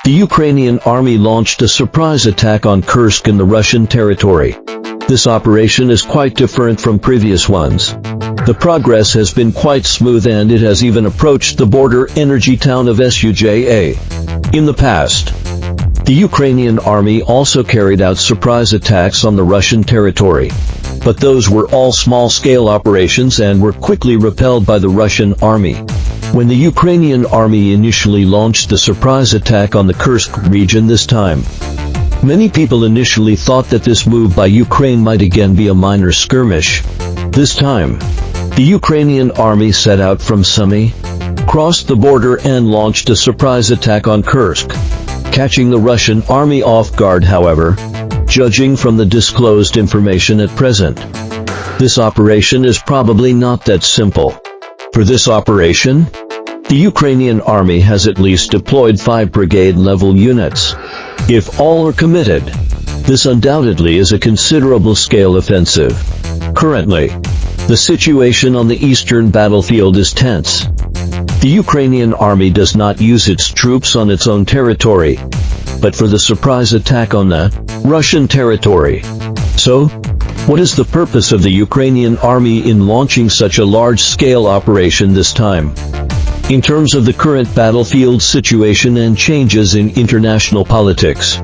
The Ukrainian army launched a surprise attack on Kursk in the Russian territory. This operation is quite different from previous ones. The progress has been quite smooth and it has even approached the border energy town of Suja. In the past, the Ukrainian army also carried out surprise attacks on the Russian territory. But those were all small-scale operations and were quickly repelled by the Russian army. When the Ukrainian army initially launched the surprise attack on the Kursk region this time, many people initially thought that this move by Ukraine might again be a minor skirmish. This time, the Ukrainian army set out from Sumy, crossed the border and launched a surprise attack on Kursk, catching the Russian army off guard. However, judging from the disclosed information at present, this operation is probably not that simple. For this operation, the Ukrainian army has at least deployed 5 brigade-level units. If all are committed, this undoubtedly is a considerable scale offensive. Currently, the situation on the eastern battlefield is tense. The Ukrainian army does not use its troops on its own territory, but for the surprise attack on the Russian territory. So, what is the purpose of the Ukrainian army in launching such a large-scale operation this time? In terms of the current battlefield situation and changes in international politics,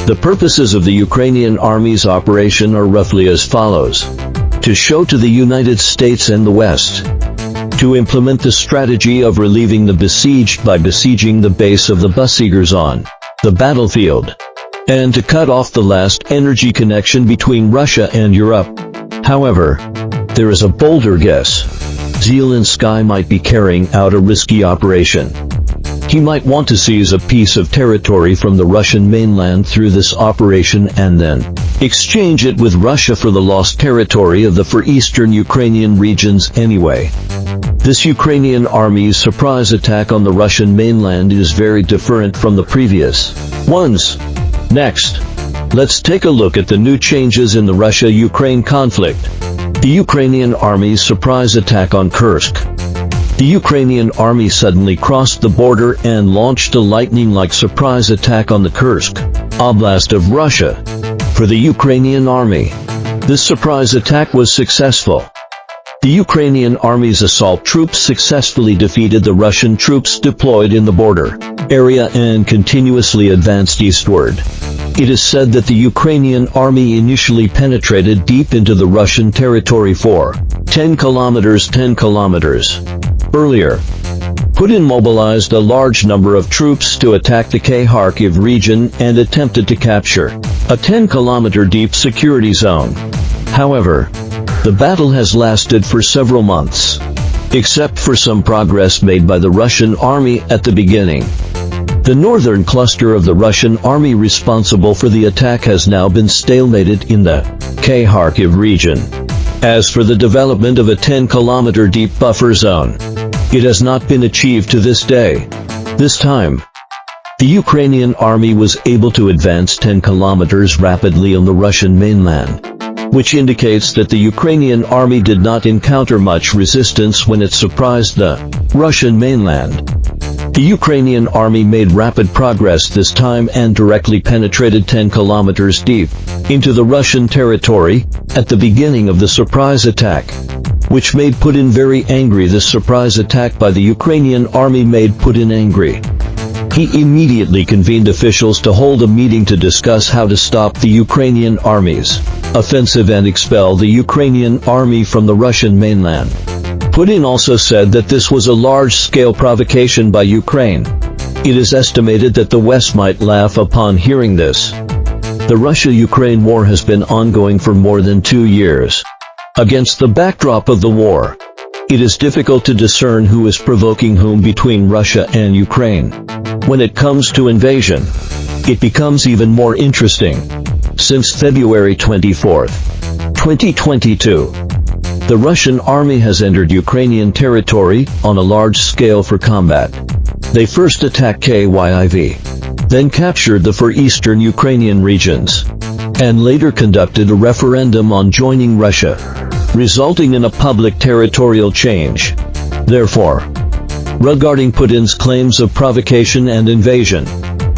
the purposes of the Ukrainian army's operation are roughly as follows: to show to the United States and the West, to implement the strategy of relieving the besieged by besieging the base of the besiegers on the battlefield, and to cut off the last energy connection between Russia and Europe. However, there is a bolder guess. Zelensky might be carrying out a risky operation. He might want to seize a piece of territory from the Russian mainland through this operation and then exchange it with Russia for the lost territory of the four eastern Ukrainian regions anyway. This Ukrainian army's surprise attack on the Russian mainland is very different from the previous ones. Next, let's take a look at the new changes in the Russia-Ukraine conflict. The Ukrainian army's surprise attack on Kursk. The Ukrainian army suddenly crossed the border and launched a lightning-like surprise attack on the Kursk oblast of Russia. For the Ukrainian army, this surprise attack was successful. The Ukrainian army's assault troops successfully defeated the Russian troops deployed in the border area and continuously advanced eastward. It is said that the Ukrainian army initially penetrated deep into the Russian territory for 10 kilometers. Earlier, Putin mobilized a large number of troops to attack the Kharkiv region and attempted to capture a 10-kilometer deep security zone. However, the battle has lasted for several months, except for some progress made by the Russian army at the beginning. The northern cluster of the Russian army responsible for the attack has now been stalemated in the Kharkiv region. As for the development of a 10-kilometer deep buffer zone, it has not been achieved to this day. This time, the Ukrainian army was able to advance 10 kilometers rapidly on the Russian mainland, which indicates that the Ukrainian army did not encounter much resistance when it surprised the Russian mainland. The Ukrainian army made rapid progress this time and directly penetrated 10 kilometers deep into the Russian territory at the beginning of the surprise attack, which made Putin very angry. This surprise attack by the Ukrainian army made Putin angry. He immediately convened officials to hold a meeting to discuss how to stop the Ukrainian army's offensive and expel the Ukrainian army from the Russian mainland. Putin also said that this was a large-scale provocation by Ukraine. It is estimated that the West might laugh upon hearing this. The Russia-Ukraine war has been ongoing for more than 2 years. Against the backdrop of the war, it is difficult to discern who is provoking whom between Russia and Ukraine. When it comes to invasion, it becomes even more interesting. Since February 24, 2022, the Russian army has entered Ukrainian territory on a large scale for combat. They first attacked Kyiv, then captured the four eastern Ukrainian regions, and later conducted a referendum on joining Russia, resulting in a public territorial change. Therefore, regarding Putin's claims of provocation and invasion,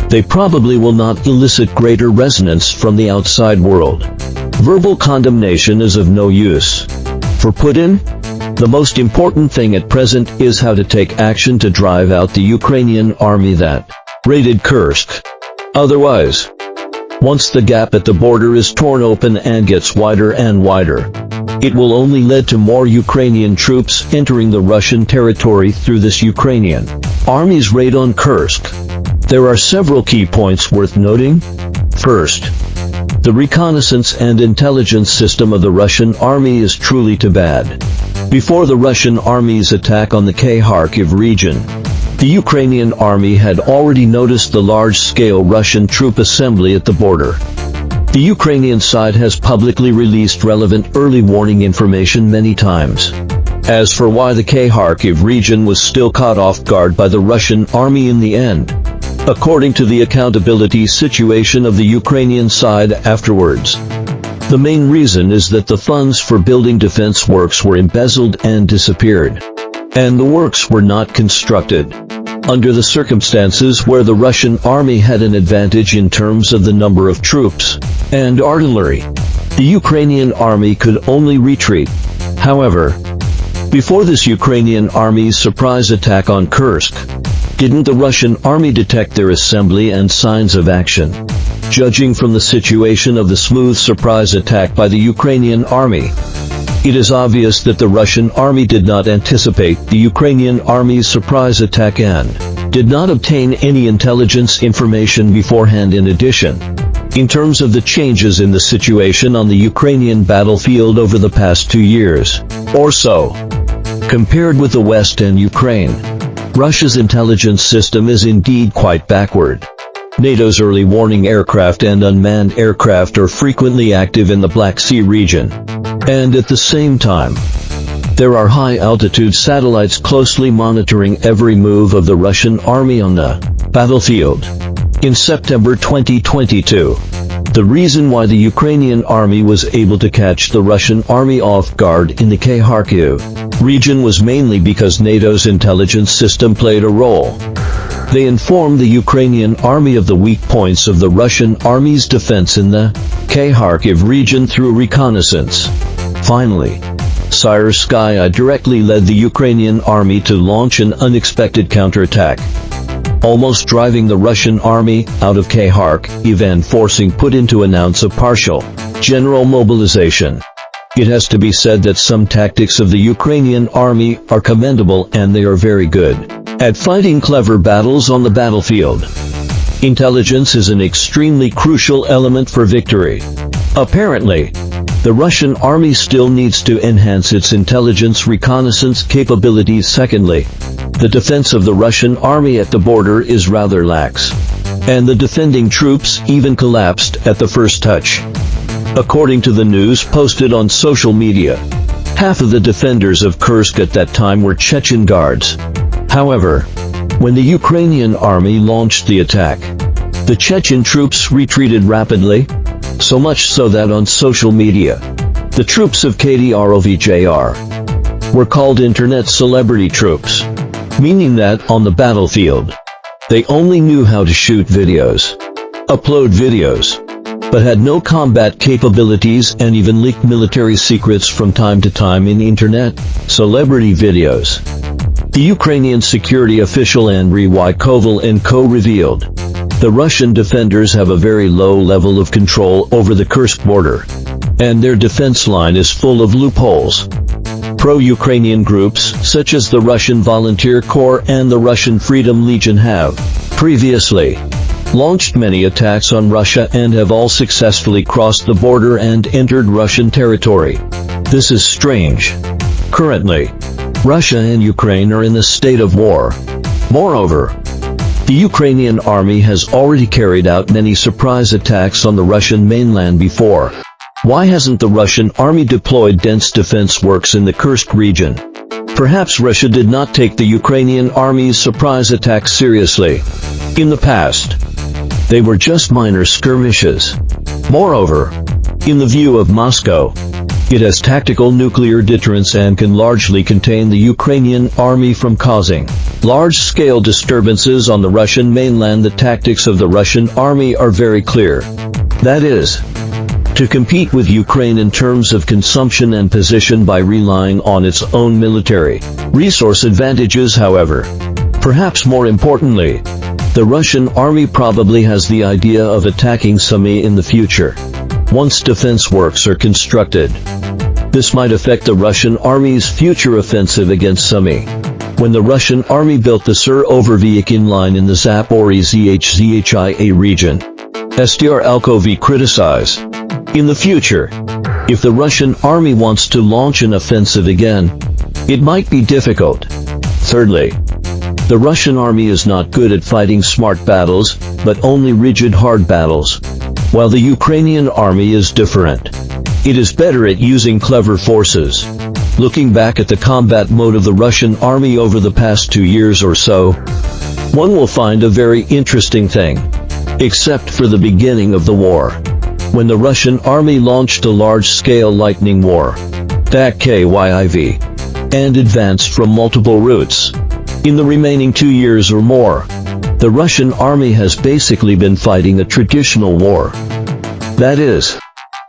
They probably will not elicit greater resonance from the outside world. Verbal condemnation is of no use. For Putin, the most important thing at present is how to take action to drive out the Ukrainian army that raided Kursk. Otherwise, once the gap at the border is torn open and gets wider and wider, it will only lead to more Ukrainian troops entering the Russian territory through this Ukrainian army's raid on Kursk. There are several key points worth noting. First, the reconnaissance and intelligence system of the Russian army is truly too bad. Before the Russian army's attack on the Kharkiv region, the Ukrainian army had already noticed the large-scale Russian troop assembly at the border. The Ukrainian side has publicly released relevant early warning information many times. As for why the Kharkiv region was still caught off guard by the Russian army in the end, according to the accountability situation of the Ukrainian side afterwards, the main reason is that the funds for building defense works were embezzled and disappeared, and the works were not constructed. Under the circumstances where the Russian army had an advantage in terms of the number of troops and artillery, the Ukrainian army could only retreat. However, before this Ukrainian army's surprise attack on Kursk, didn't the Russian army detect their assembly and signs of action? Judging from the situation of the smooth surprise attack by the Ukrainian army, it is obvious that the Russian army did not anticipate the Ukrainian army's surprise attack and did not obtain any intelligence information beforehand. In addition, in terms of the changes in the situation on the Ukrainian battlefield over the past 2 years or so, compared with the West and Ukraine, Russia's intelligence system is indeed quite backward. NATO's early warning aircraft and unmanned aircraft are frequently active in the Black Sea region, and at the same time, there are high-altitude satellites closely monitoring every move of the Russian army on the battlefield. In September 2022, the reason why the Ukrainian army was able to catch the Russian army off guard in the Kharkiv region was mainly because NATO's intelligence system played a role. They informed the Ukrainian army of the weak points of the Russian army's defense in the Kharkiv region through reconnaissance. Finally, Syrskaya directly led the Ukrainian army to launch an unexpected counterattack, almost driving the Russian army out of Kharkiv and forcing Putin to announce a partial general mobilization. It has to be said that some tactics of the Ukrainian army are commendable and they are very good at fighting clever battles on the battlefield. Intelligence is an extremely crucial element for victory. Apparently, the Russian army still needs to enhance its intelligence reconnaissance capabilities. Secondly, the defense of the Russian army at the border is rather lax, and the defending troops even collapsed at the first touch. According to the news posted on social media, half of the defenders of Kursk at that time were Chechen guards. However, when the Ukrainian army launched the attack, the Chechen troops retreated rapidly, so much so that on social media, the troops of KDROVJR were called internet celebrity troops, meaning that on the battlefield, they only knew how to shoot videos, upload videos, but had no combat capabilities and even leaked military secrets from time to time in internet celebrity videos. The Ukrainian security official Andriy Koval & Co. revealed, the Russian defenders have a very low level of control over the Kursk border, and their defense line is full of loopholes. Pro-Ukrainian groups, such as the Russian Volunteer Corps and the Russian Freedom Legion have previously launched many attacks on Russia and have all successfully crossed the border and entered Russian territory. This is strange. Currently, Russia and Ukraine are in a state of war. Moreover, the Ukrainian army has already carried out many surprise attacks on the Russian mainland before. Why hasn't the Russian army deployed dense defense works in the Kursk region? Perhaps Russia did not take the Ukrainian army's surprise attacks seriously. In the past, they were just minor skirmishes. Moreover, in the view of Moscow, it has tactical nuclear deterrence and can largely contain the Ukrainian army from causing large-scale disturbances on the Russian mainland. The tactics of the Russian army are very clear. That is, to compete with Ukraine in terms of consumption and position by relying on its own military resource advantages. However, perhaps more importantly, the Russian army probably has the idea of attacking Sumy in the future, once defense works are constructed. This might affect the Russian army's future offensive against Sumy. When the Russian army built the Sur-Overvyakhin line in the Zaporizhzhia region, Str Alkovy criticized, in the future, if the Russian army wants to launch an offensive again, it might be difficult. Thirdly, the Russian army is not good at fighting smart battles, but only rigid hard battles, while the Ukrainian army is different. It is better at using clever forces. Looking back at the combat mode of the Russian army over the past 2 years or so, one will find a very interesting thing. Except for the beginning of the war, when the Russian army launched a large-scale lightning war, KYIV, and advanced from multiple routes. In the remaining 2 years or more, the Russian army has basically been fighting a traditional war. That is,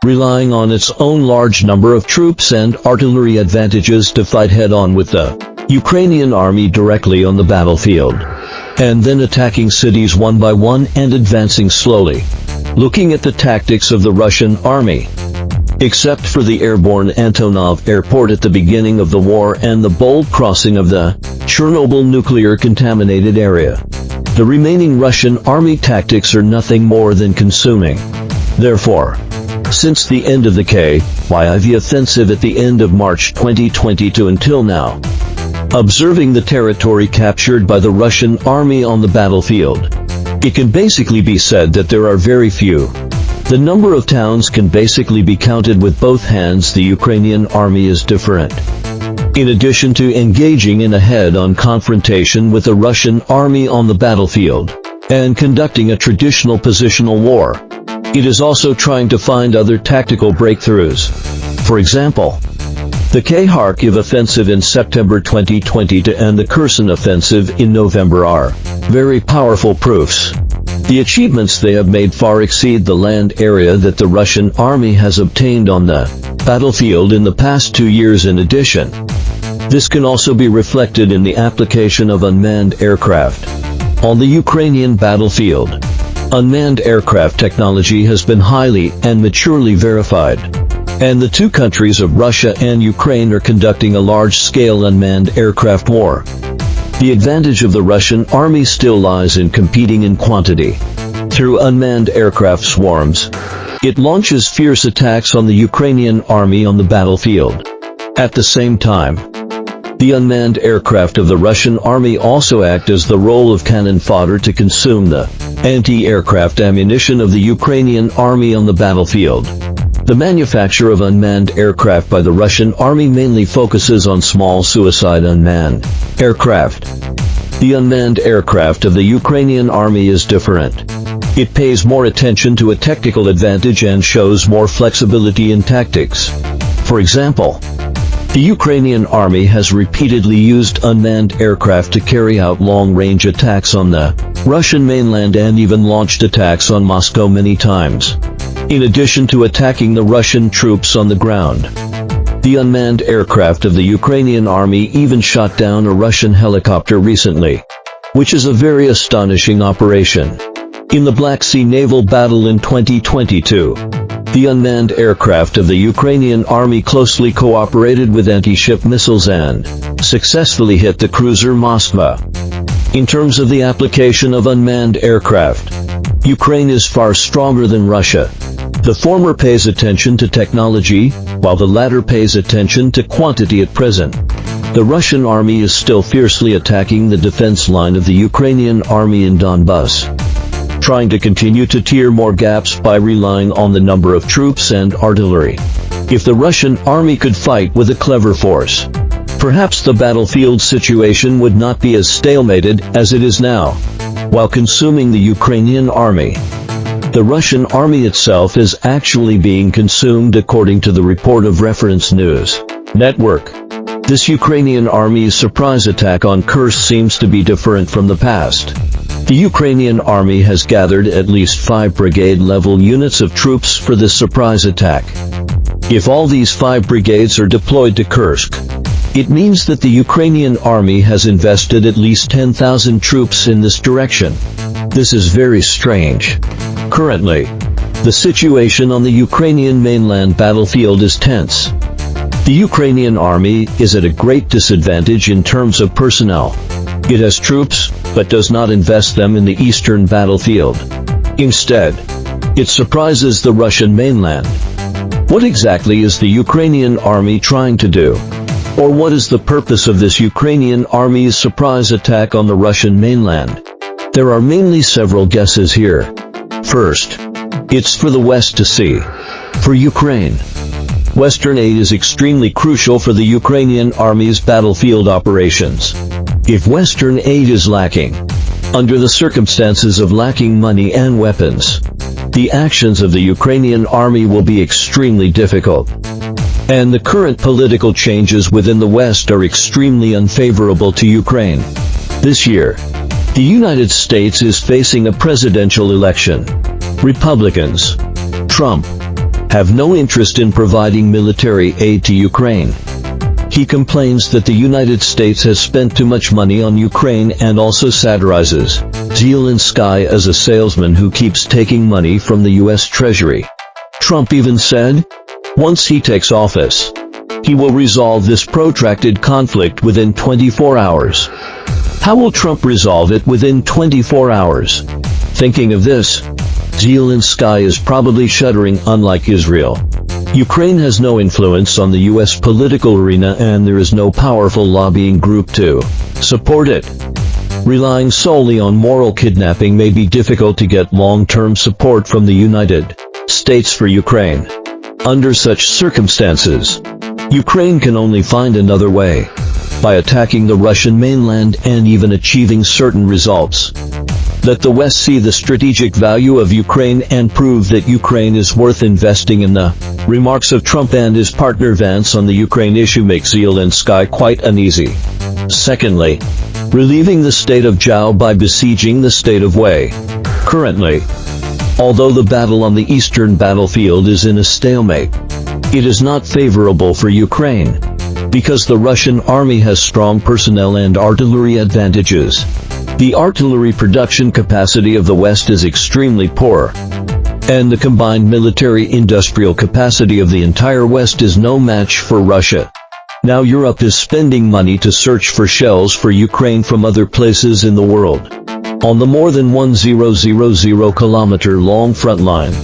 relying on its own large number of troops and artillery advantages to fight head-on with the Ukrainian army directly on the battlefield, and then attacking cities one by one and advancing slowly. Looking at the tactics of the Russian army, except for the airborne Antonov airport at the beginning of the war and the bold crossing of the Chernobyl nuclear-contaminated area, the remaining Russian army tactics are nothing more than consuming. Therefore, since the end of the KYIV offensive at the end of March 2022 until now, observing the territory captured by the Russian army on the battlefield, it can basically be said that there are very few. The number of towns can basically be counted with both hands. The Ukrainian army is different. In addition to engaging in a head-on confrontation with the Russian army on the battlefield, and conducting a traditional positional war, it is also trying to find other tactical breakthroughs. For example, the Kharkiv offensive in September 2020 and the Kherson offensive in November are very powerful proofs. The achievements they have made far exceed the land area that the Russian army has obtained on the battlefield in the past 2 years. In addition, this can also be reflected in the application of unmanned aircraft on the Ukrainian battlefield. Unmanned aircraft technology has been highly and maturely verified, and the two countries of Russia and Ukraine are conducting a large-scale unmanned aircraft war. The advantage of the Russian army still lies in competing in quantity. Through unmanned aircraft swarms, it launches fierce attacks on the Ukrainian army on the battlefield. At the same time, the unmanned aircraft of the Russian army also act as the role of cannon fodder to consume the anti-aircraft ammunition of the Ukrainian army on the battlefield. The manufacture of unmanned aircraft by the Russian army mainly focuses on small suicide unmanned aircraft. The unmanned aircraft of the Ukrainian army is different. It pays more attention to a technical advantage and shows more flexibility in tactics. For example, the Ukrainian army has repeatedly used unmanned aircraft to carry out long-range attacks on the Russian mainland and even launched attacks on Moscow many times. In addition to attacking the Russian troops on the ground, the unmanned aircraft of the Ukrainian army even shot down a Russian helicopter recently, which is a very astonishing operation. In the Black Sea naval battle in 2022, the unmanned aircraft of the Ukrainian army closely cooperated with anti-ship missiles and successfully hit the cruiser Moskva. In terms of the application of unmanned aircraft, Ukraine is far stronger than Russia. The former pays attention to technology, while the latter pays attention to quantity at present. The Russian army is still fiercely attacking the defense line of the Ukrainian army in Donbas, trying to continue to tear more gaps by relying on the number of troops and artillery. If the Russian army could fight with a clever force, perhaps the battlefield situation would not be as stalemated as it is now. While consuming the Ukrainian army, the Russian army itself is actually being consumed according to the report of Reference News Network. This Ukrainian army's surprise attack on Kursk seems to be different from the past. The Ukrainian army has gathered at least 5 brigade-level units of troops for this surprise attack. If all these 5 brigades are deployed to Kursk, it means that the Ukrainian army has invested at least 10,000 troops in this direction. This is very strange. Currently, the situation on the Ukrainian mainland battlefield is tense. The Ukrainian army is at a great disadvantage in terms of personnel. It has troops, but does not invest them in the eastern battlefield. Instead, it surprises the Russian mainland. What exactly is the Ukrainian army trying to do? Or what is the purpose of this Ukrainian army's surprise attack on the Russian mainland? There are mainly several guesses here. First, it's for the West to see. For Ukraine, Western aid is extremely crucial for the Ukrainian army's battlefield operations. If Western aid is lacking, under the circumstances of lacking money and weapons, the actions of the Ukrainian army will be extremely difficult. And the current political changes within the West are extremely unfavorable to Ukraine. This year, the United States is facing a presidential election. Republicans, Trump, have no interest in providing military aid to Ukraine. He complains that the United States has spent too much money on Ukraine and also satirizes Zelensky as a salesman who keeps taking money from the US Treasury. Trump even said, once he takes office, he will resolve this protracted conflict within 24 hours. How will Trump resolve it within 24 hours? Thinking of this, Zelensky is probably shuddering. Unlike Israel, Ukraine has no influence on the US political arena and there is no powerful lobbying group to support it. Relying solely on moral kidnapping may be difficult to get long-term support from the United States for Ukraine. Under such circumstances, Ukraine can only find another way, by attacking the Russian mainland and even achieving certain results. Let the West see the strategic value of Ukraine and prove that Ukraine is worth investing in. The remarks of Trump and his partner Vance on the Ukraine issue make Zelensky quite uneasy. Secondly, relieving the state of Zhao by besieging the state of Wei. Currently, although the battle on the eastern battlefield is in a stalemate, it is not favorable for Ukraine, because the Russian army has strong personnel and artillery advantages. The artillery production capacity of the West is extremely poor, and the combined military-industrial capacity of the entire West is no match for Russia. Now Europe is spending money to search for shells for Ukraine from other places in the world. On the more than 1,000-kilometer-long front line,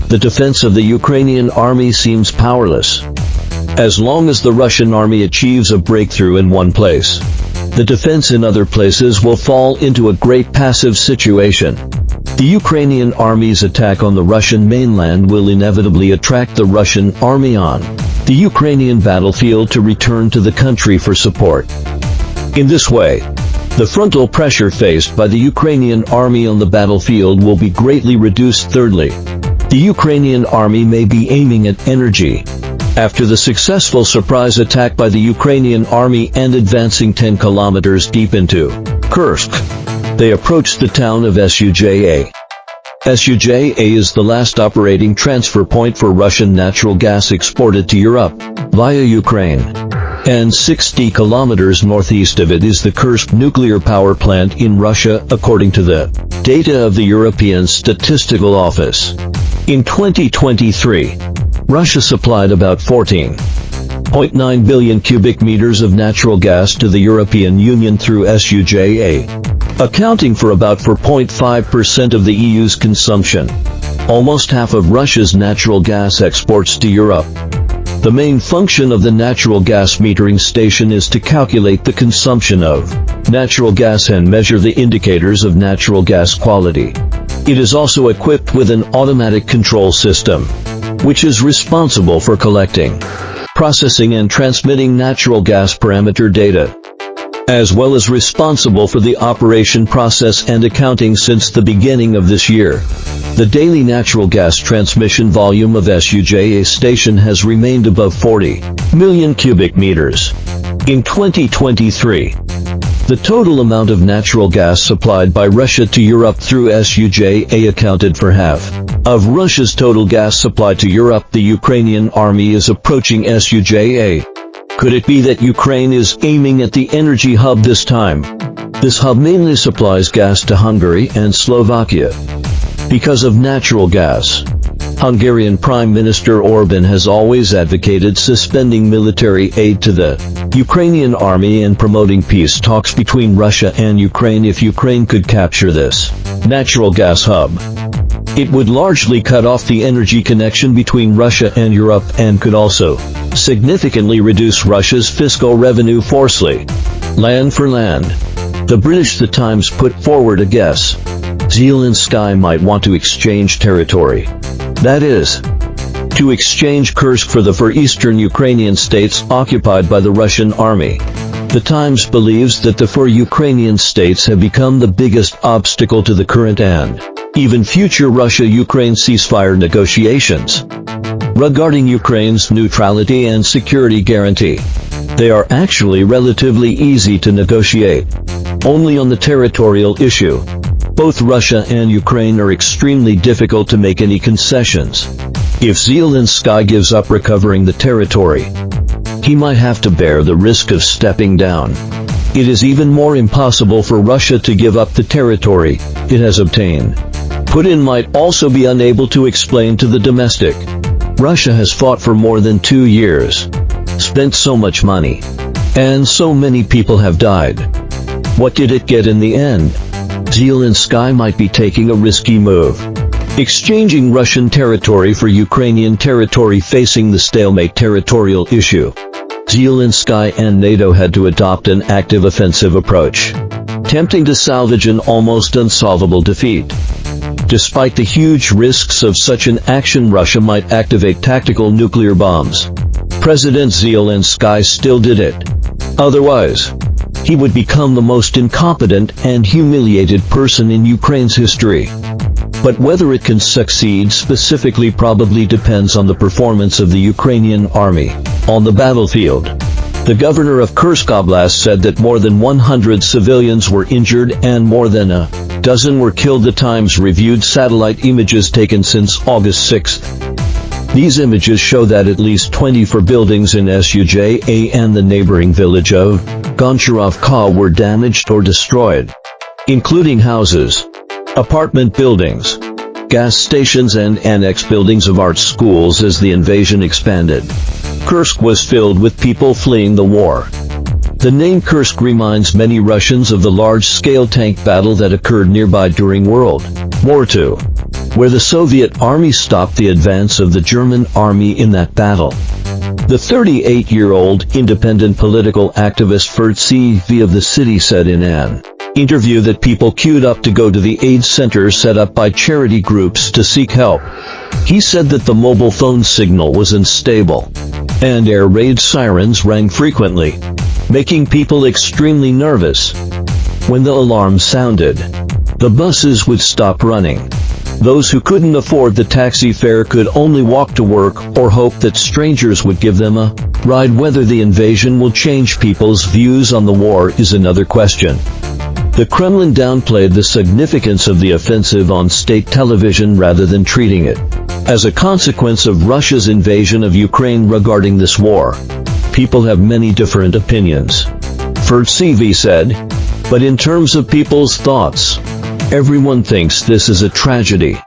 the defense of the Ukrainian army seems powerless. As long as the Russian army achieves a breakthrough in one place, the defense in other places will fall into a great passive situation. The Ukrainian army's attack on the Russian mainland will inevitably attract the Russian army on the Ukrainian battlefield to return to the country for support. In this way, the frontal pressure faced by the Ukrainian army on the battlefield will be greatly reduced. Thirdly, the Ukrainian army may be aiming at energy. After the successful surprise attack by the Ukrainian army and advancing 10 kilometers deep into Kursk, they approached the town of Suja. Suja is the last operating transfer point for Russian natural gas exported to Europe via Ukraine. And 60 kilometers northeast of it is the Kursk nuclear power plant in Russia, according to the data of the European Statistical Office. In 2023, Russia supplied about 14.9 billion cubic meters of natural gas to the European Union through Suja, accounting for about 4.5% of the EU's consumption, almost half of Russia's natural gas exports to Europe. The main function of the natural gas metering station is to calculate the consumption of natural gas and measure the indicators of natural gas quality. It is also equipped with an automatic control system, which is responsible for collecting, processing and transmitting natural gas parameter data, as well as responsible for the operation process and accounting. Since the beginning of this year, the daily natural gas transmission volume of Suja station has remained above 40 million cubic meters. In 2023, the total amount of natural gas supplied by Russia to Europe through SUJA accounted for half of Russia's total gas supply to Europe. The Ukrainian army is approaching SUJA. Could it be that Ukraine is aiming at the energy hub this time? This hub mainly supplies gas to Hungary and Slovakia. Because of natural gas, Hungarian Prime Minister Orbán has always advocated suspending military aid to the Ukrainian army and promoting peace talks between Russia and Ukraine. If Ukraine could capture this natural gas hub, it would largely cut off the energy connection between Russia and Europe and could also significantly reduce Russia's fiscal revenue. Fourthly, land for land. The British The Times put forward a guess. Zelensky might want to exchange territory. That is, to exchange Kursk for the four eastern Ukrainian states occupied by the Russian army. The Times believes that the four Ukrainian states have become the biggest obstacle to the current and even future Russia-Ukraine ceasefire negotiations. Regarding Ukraine's neutrality and security guarantee, they are actually relatively easy to negotiate. Only on the territorial issue, both Russia and Ukraine are extremely difficult to make any concessions. If Zelensky gives up recovering the territory, he might have to bear the risk of stepping down. It is even more impossible for Russia to give up the territory it has obtained. Putin might also be unable to explain to the domestic. Russia has fought for more than 2 years, spent so much money, and so many people have died. What did it get in the end? Zelensky might be taking a risky move, exchanging Russian territory for Ukrainian territory. Facing the stalemate territorial issue, Zelensky and NATO had to adopt an active offensive approach, attempting to salvage an almost unsolvable defeat. Despite the huge risks of such an action, Russia might activate tactical nuclear bombs. President Zelensky still did it. Otherwise, he would become the most incompetent and humiliated person in Ukraine's history. But whether it can succeed specifically probably depends on the performance of the Ukrainian army on the battlefield. The governor of Kursk Oblast said that more than 100 civilians were injured and more than a dozen were killed. The Times reviewed satellite images taken since August 6. These images show that at least 24 buildings in SUJA and the neighboring village of Goncharovka were damaged or destroyed, including houses, apartment buildings, gas stations and annex buildings of art schools. As the invasion expanded, Kursk was filled with people fleeing the war. The name Kursk reminds many Russians of the large-scale tank battle that occurred nearby during World War II, where the Soviet army stopped the advance of the German army in that battle. The 38-year-old independent political activist Fert CV of the city said in an interview that people queued up to go to the aid centers set up by charity groups to seek help. He said that the mobile phone signal was unstable, and air raid sirens rang frequently, making people extremely nervous. When the alarm sounded, the buses would stop running. Those who couldn't afford the taxi fare could only walk to work or hope that strangers would give them a ride. Whether the invasion will change people's views on the war is another question. The Kremlin downplayed the significance of the offensive on state television rather than treating it as a consequence of Russia's invasion of Ukraine. Regarding this war, people have many different opinions, Fert CV said, but in terms of people's thoughts, everyone thinks this is a tragedy.